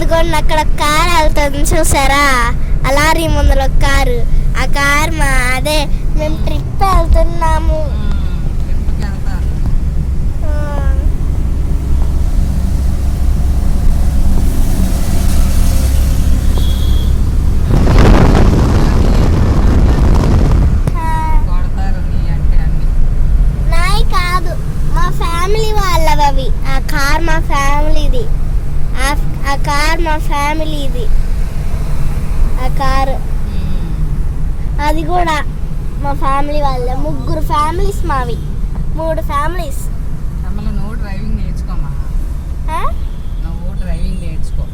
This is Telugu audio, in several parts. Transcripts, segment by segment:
అదిగోండి అక్కడ కార్ వెళ్తుంది చూసారా, అలారీ ముందర ఒక కారు. ఆ కార్ అదే మేము ట్రిప్ వెళ్తున్నాము. నాయి కాదు, మా ఫ్యామిలీ వాళ్ళవి అవి. ఆ కార్ మా ఫ్యామిలీది. ఆ కార్ మా ఫ్యామిలీది. ఆ కారు అది కూడా మా ఫ్యామిలీ వాళ్ళే. 3 ఫ్యామిలీస్ మావి. 3 ఫ్యామిలీస్. నువ్వు డ్రైవింగ్ నేర్చుకోమా. నువ్వు డ్రైవింగ్ నేర్చుకో.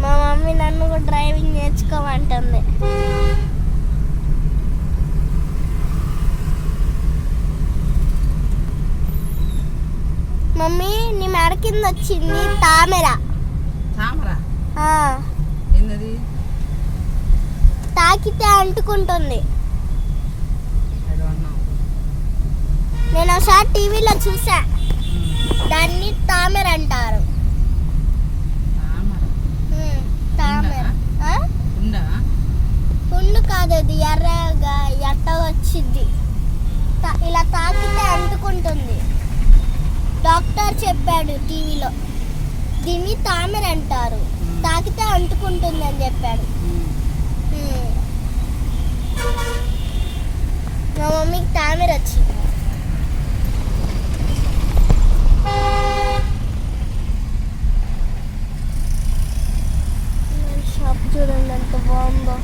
మా మమ్మీ నన్ను కూడా డ్రైవింగ్ నేర్చుకోమంటుంది. మమ్మీ నీ మెడ కింద వచ్చింది తామర. ఏంటది? తాకితే అంటుకుంటుంది. నేను ఒకసారి టీవీలో చూసా, దాన్ని తామర అంటారు. తామర పుండు కాదు, అది ఎర్రగా ఎట్ట వచ్చింది. ఇలా తాకితే అంటుకుంటుంది. డాక్టర్ చెప్పాడు టీవీలో, దీన్ని తామర అంటారు, తాకితే అంటుకుంటుంది అని చెప్పాడు. మా మమ్మీకి తామర వచ్చింది. షాప్ చూడండి ఎంత బాగుందో.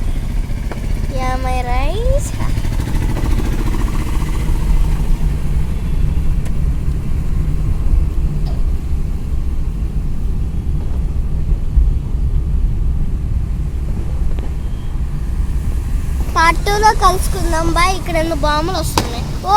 My rice. పార్ట్ 2లో కలుసుకుందాం. బాయ్. ఇక్కడ 2 బాంబులు వస్తున్నాయి. ఓ